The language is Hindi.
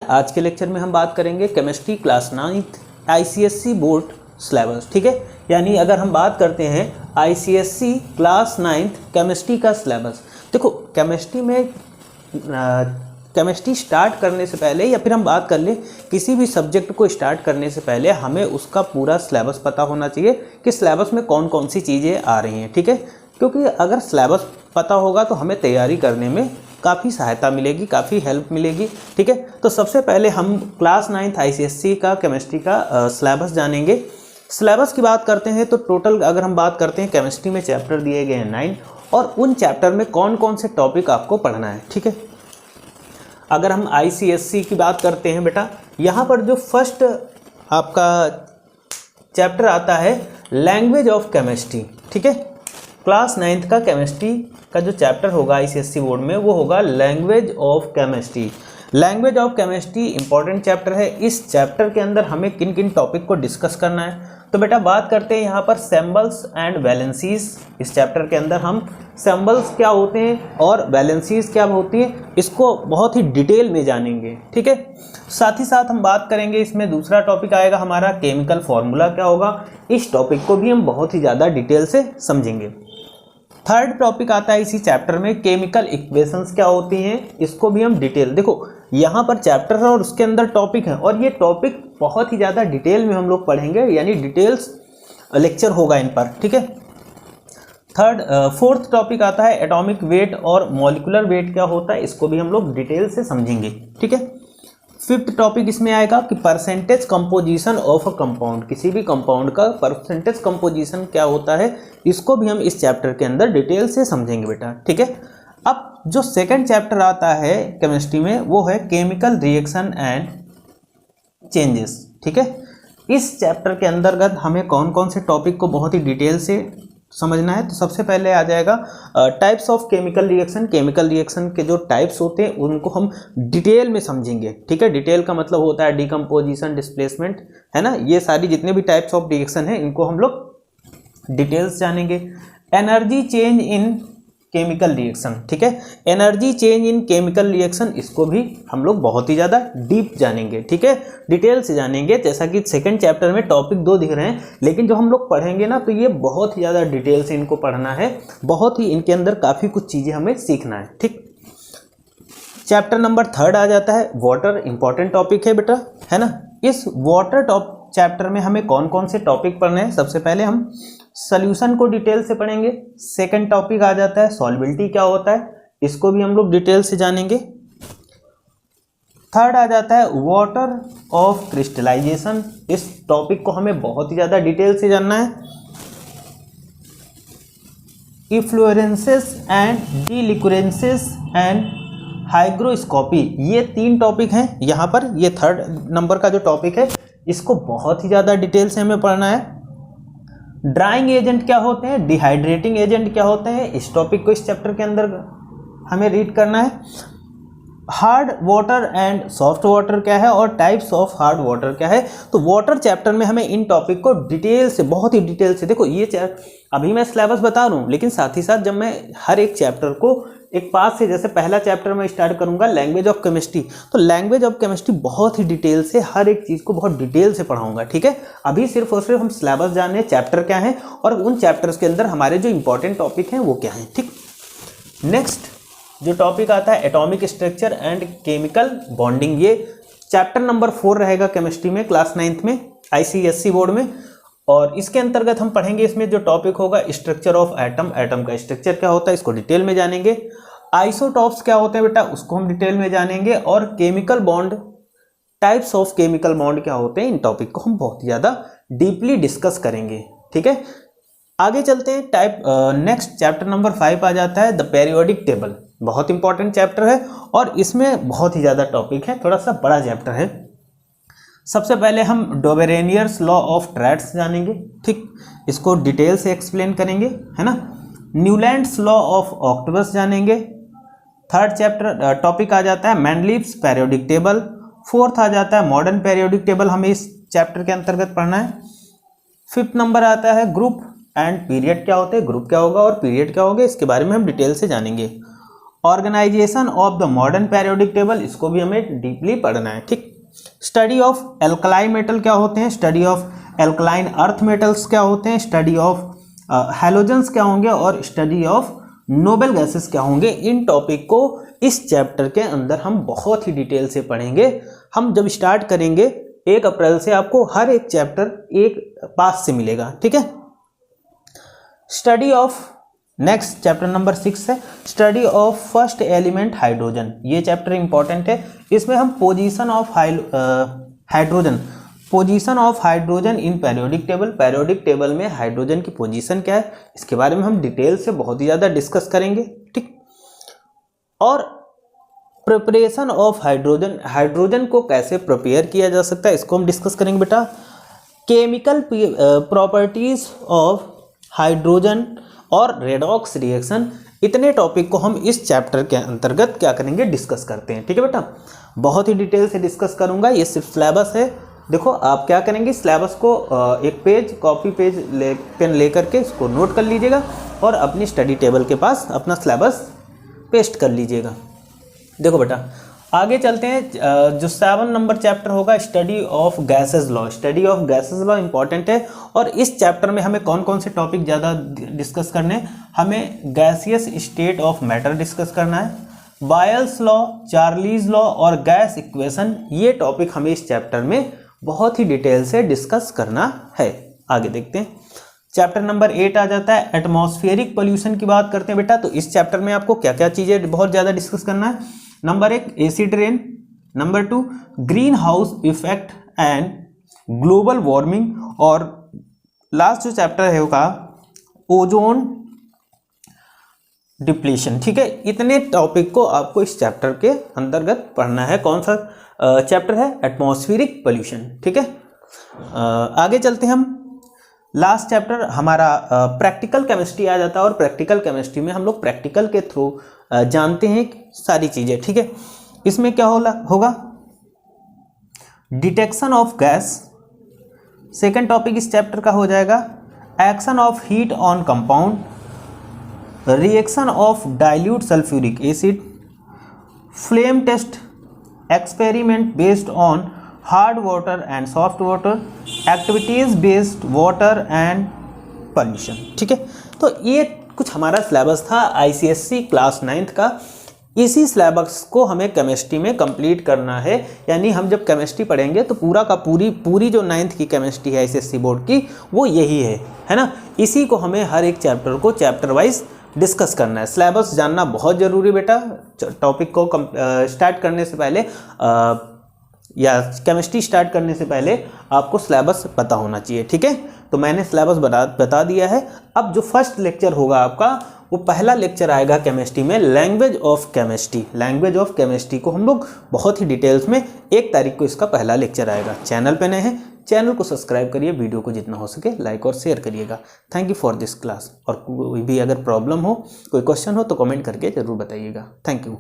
आज के लेक्चर में हम बात करेंगे chemistry class 9th ICSE board syllabus. ठीक है, यानी अगर हम बात करते हैं आईसीएसई क्लास 9th केमिस्ट्री का सिलेबस। देखो केमिस्ट्री में केमिस्ट्री स्टार्ट करने से पहले या फिर हम बात कर ले किसी भी सब्जेक्ट को स्टार्ट करने से पहले हमें उसका पूरा सिलेबस पता होना चाहिए कि सिलेबस में कौन कौन सी चीज़ें आ रही हैं। ठीक है, क्योंकि अगर सिलेबस पता होगा तो हमें तैयारी करने में काफ़ी सहायता मिलेगी, काफ़ी हेल्प मिलेगी। ठीक है, तो सबसे पहले हम क्लास 9th आईसीएसई का केमिस्ट्री का सिलेबस जानेंगे। सिलेबस की बात करते हैं तो टोटल अगर हम बात करते हैं केमिस्ट्री में चैप्टर दिए गए हैं 9 और उन चैप्टर में कौन कौन से टॉपिक आपको पढ़ना है। ठीक है, अगर हम आईसीएसई की बात करते हैं बेटा, यहाँ पर जो फर्स्ट आपका चैप्टर आता है लैंग्वेज ऑफ केमिस्ट्री। ठीक है, क्लास 9th का केमिस्ट्री का जो चैप्टर होगा आईसीएसई बोर्ड में वो होगा language of chemistry. Language of chemistry important chapter है। इस चैप्टर के अंदर हमें किन किन टॉपिक को डिस्कस करना है, तो बेटा बात करते हैं यहाँ पर सिंबल्स एंड वैलेंसीज। इस चैप्टर के अंदर हम सिंबल्स क्या होते हैं और वैलेंसीज क्या होती हैं इसको बहुत ही डिटेल में जानेंगे। ठीक है, साथ ही साथ हम बात करेंगे इसमें दूसरा टॉपिक आएगा हमारा केमिकल फॉर्मूला क्या होगा। इस टॉपिक को भी हम बहुत ही ज़्यादा डिटेल से समझेंगे। थर्ड टॉपिक आता है इसी चैप्टर में केमिकल इक्वेशंस क्या होती हैं, इसको भी हम डिटेल, देखो यहाँ पर चैप्टर है और उसके अंदर टॉपिक है और ये टॉपिक बहुत ही ज़्यादा डिटेल में हम लोग पढ़ेंगे, यानी डिटेल्स लेक्चर होगा इन पर। ठीक है, फोर्थ टॉपिक आता है एटॉमिक वेट और मॉलिक्यूलर वेट क्या होता है, इसको भी हम लोग डिटेल से समझेंगे। ठीक है, फिफ्थ टॉपिक इसमें आएगा कि percentage composition of a compound, किसी भी कंपाउंड का परसेंटेज कंपोजिशन क्या होता है इसको भी हम इस चैप्टर के अंदर डिटेल से समझेंगे बेटा। ठीक है, अब जो सेकंड चैप्टर आता है केमिस्ट्री में वो है केमिकल रिएक्शन एंड चेंजेस। ठीक है, इस चैप्टर के अंतर्गत हमें कौन कौन से टॉपिक को बहुत ही डिटेल से समझना है, तो सबसे पहले आ जाएगा types of chemical reaction. Chemical reaction के जो टाइप्स होते हैं उनको हम डिटेल में समझेंगे। ठीक है, डिटेल का मतलब होता है डिकम्पोजिशन, डिस्प्लेसमेंट, है ना, ये सारी जितने भी टाइप्स ऑफ रिएक्शन है इनको हम लोग डिटेल्स जानेंगे। Energy change in chemical reaction. ठीक है, energy change in chemical reaction इसको भी हम लोग बहुत ही ज़्यादा डीप जानेंगे। ठीक है, डिटेल से जानेंगे। जैसा कि सेकंड चैप्टर में टॉपिक 2 दिख रहे हैं, लेकिन जो हम लोग पढ़ेंगे ना तो ये बहुत ही ज़्यादा डिटेल से इनको पढ़ना है, बहुत ही इनके अंदर काफ़ी कुछ चीज़ें हमें सीखना है। ठीक, चैप्टर नंबर 3 आ जाता है वाटर। इंपॉर्टेंट टॉपिक है बेटा, है ना। इस वाटर चैप्टर में हमें कौन कौन से टॉपिक पढ़ने हैं, सबसे पहले हम सॉल्यूशन को डिटेल से पढ़ेंगे। सेकंड टॉपिक आ जाता है सॉल्बिलिटी क्या होता है, इसको भी हम लोग डिटेल से जानेंगे। थर्ड आ जाता है वाटर ऑफ क्रिस्टलाइजेशन। इस टॉपिक को हमें बहुत ही ज़्यादा डिटेल से जानना है। इफ्लोरेंसेस एंड डीलिक्विडेंसेस एंड हाइग्रोस्कोपी, ये 3 टॉपिक हैं यहाँ पर। ये 3rd नंबर का जो टॉपिक है इसको बहुत ही ज़्यादा डिटेल से हमें पढ़ना है। ड्राइंग एजेंट क्या होते हैं, डिहाइड्रेटिंग एजेंट क्या होते हैं, इस टॉपिक को इस चैप्टर के अंदर हमें रीड करना है। Hard water and soft water क्या है और टाइप्स ऑफ हार्ड वाटर क्या है। तो वाटर चैप्टर में हमें इन टॉपिक को डिटेल से, बहुत ही डिटेल से, देखो ये अभी मैं सिलेबस बता रहा हूँ, लेकिन साथ ही साथ जब मैं हर एक चैप्टर को एक पास से, जैसे पहला चैप्टर मैं स्टार्ट करूंगा लैंग्वेज ऑफ केमिस्ट्री, तो लैंग्वेज ऑफ केमिस्ट्री बहुत ही डिटेल से, हर एक चीज़ को बहुत डिटेल से पढ़ाऊंगा। ठीक है, अभी सिर्फ और सिर्फ हम सिलेबस जाने चैप्टर क्या है और उन चैप्टर्स के अंदर हमारे जो इंपॉर्टेंट टॉपिक हैं वो क्या हैं। ठीक, नेक्स्ट जो टॉपिक आता है atomic structure and chemical bonding, ये चैप्टर नंबर 4 रहेगा केमिस्ट्री में क्लास 9th में आईसीएसई बोर्ड में। और इसके अंतर्गत हम पढ़ेंगे, इसमें जो टॉपिक होगा स्ट्रक्चर ऑफ एटम, एटम का स्ट्रक्चर क्या होता है इसको डिटेल में जानेंगे। आइसोटॉप्स क्या होते हैं बेटा, उसको हम डिटेल में जानेंगे। और chemical bond, types of chemical bond क्या होते हैं, इन टॉपिक को हम बहुत ज़्यादा डीपली डिस्कस करेंगे। ठीक है, आगे चलते हैं। नेक्स्ट चैप्टर नंबर 5 आ जाता है द पेरियोडिक टेबल। बहुत इंपॉर्टेंट चैप्टर है और इसमें बहुत ही ज़्यादा टॉपिक है, थोड़ा सा बड़ा चैप्टर है। सबसे पहले हम डोबेरेनियर्स लॉ ऑफ ट्रेड्स जानेंगे। ठीक, इसको डिटेल से एक्सप्लेन करेंगे, है ना। न्यूलैंड्स लॉ ऑफ ऑक्टोपस जानेंगे। थर्ड चैप्टर टॉपिक आ जाता है मेंडलीव्स पेरियोडिक टेबल। फोर्थ आ जाता है मॉडर्न पेरियोडिक टेबल, हमें इस चैप्टर के अंतर्गत पढ़ना है। फिफ्थ नंबर आता है ग्रुप एंड पीरियड क्या होते हैं, ग्रुप क्या होगा और पीरियड क्या होगा, इसके बारे में हम डिटेल से जानेंगे। Organisation of the modern periodic table, इसको भी हमें डीपली पढ़ना है, ठीक। स्टडी ऑफ एल्कलाइन मेटल क्या होते हैं, study of alkaline earth metals क्या होते हैं, स्टडी ऑफ हैलोजेंस क्या होंगे और स्टडी ऑफ नोबल गैसेस क्या होंगे। इन टॉपिक को इस चैप्टर के अंदर हम बहुत ही डिटेल से पढ़ेंगे। हम जब स्टार्ट करेंगे 1 अप्रैल से आपको हर एक चैप्टर एक पास से मिलेगा, ठीक है। Study of next chapter number 6 है, study of first element hydrogen. ये चैप्टर इंपॉर्टेंट है। इसमें हम position of hydrogen, position of hydrogen in periodic table, periodic table में हाइड्रोजन की पोजीशन क्या है, इसके बारे में हम डिटेल से बहुत ही ज़्यादा डिस्कस करेंगे, ठीक। और प्रिपरेशन ऑफ हाइड्रोजन, हाइड्रोजन को कैसे प्रिपेयर किया जा सकता है, इसको हम डिस्कस करेंगे बेटा। केमिकल प्रॉपर्टीज ऑफ हाइड्रोजन और रेडॉक्स रिएक्शन, इतने टॉपिक को हम इस चैप्टर के अंतर्गत क्या करेंगे, डिस्कस करते हैं, ठीक है बेटा। बहुत ही डिटेल से डिस्कस करूंगा। ये सिर्फ सिलेबस है। देखो आप क्या करेंगे, सिलेबस को एक पेज कॉपी पेज पेन ले करके इसको नोट कर लीजिएगा और अपनी स्टडी टेबल के पास अपना सिलेबस पेस्ट कर लीजिएगा। देखो बेटा आगे चलते हैं। जो 7 नंबर चैप्टर होगा, study of gases law. Study of gases law important है और इस चैप्टर में हमें कौन कौन से टॉपिक ज़्यादा डिस्कस करने हैं, हमें gaseous state of matter discuss करना है, बायल्स लॉ, चार्लीज लॉ और गैस इक्वेशन, ये टॉपिक हमें इस चैप्टर में बहुत ही डिटेल से डिस्कस करना है। आगे देखते हैं। चैप्टर नंबर 8 आ जाता है, एटमॉस्फेरिक पोल्यूशन की बात करते हैं बेटा। तो इस चैप्टर में आपको क्या क्या चीज़ें बहुत ज़्यादा डिस्कस करना है। Number 1 acid rain, number 2 green house effect and global warming, और लास्ट जो चैप्टर है होगा ओजोन डिप्लीशन, ठीक है। इतने टॉपिक को आपको इस चैप्टर के अंतर्गत पढ़ना है। कौन सा चैप्टर है, एटमॉस्फेरिक पोल्यूशन, ठीक है। आगे चलते हैं हम। लास्ट चैप्टर हमारा प्रैक्टिकल केमिस्ट्री आ जाता है और प्रैक्टिकल केमिस्ट्री में हम लोग प्रैक्टिकल के थ्रू जानते हैं सारी चीज़ें, ठीक है। इसमें क्या होगा, detection of gas. Second topic इस चैप्टर का हो जाएगा action of heat on compound, reaction of dilute sulphuric acid, flame test experiment based on hard water and soft water, activities based water and pollution, ठीक है। तो ये कुछ हमारा सिलेबस था आईसीएससी क्लास 9th का। इसी सिलेबस को हमें केमिस्ट्री में कंप्लीट करना है, यानी हम जब केमिस्ट्री पढ़ेंगे तो पूरा का पूरी जो 9th की केमिस्ट्री है आईसीएससी बोर्ड की, वो यही है ना। इसी को हमें हर एक चैप्टर को चैप्टर वाइज डिस्कस करना है। सिलेबस जानना बहुत ज़रूरी बेटा। टॉपिक को स्टार्ट करने से पहले या केमिस्ट्री स्टार्ट करने से पहले आपको सिलेबस पता होना चाहिए, ठीक है। तो मैंने सिलेबस बता दिया है। अब जो फर्स्ट लेक्चर होगा आपका, वो पहला लेक्चर आएगा केमिस्ट्री में, language of chemistry. Language of chemistry को हम लोग बहुत ही डिटेल्स में 1 तारीख को इसका पहला लेक्चर आएगा। चैनल पे नए हैं, चैनल को सब्सक्राइब करिए, वीडियो को जितना हो सके लाइक और शेयर करिएगा। Thank you for this class. और कोई भी अगर प्रॉब्लम हो, कोई क्वेश्चन हो तो कमेंट करके ज़रूर बताइएगा। Thank you.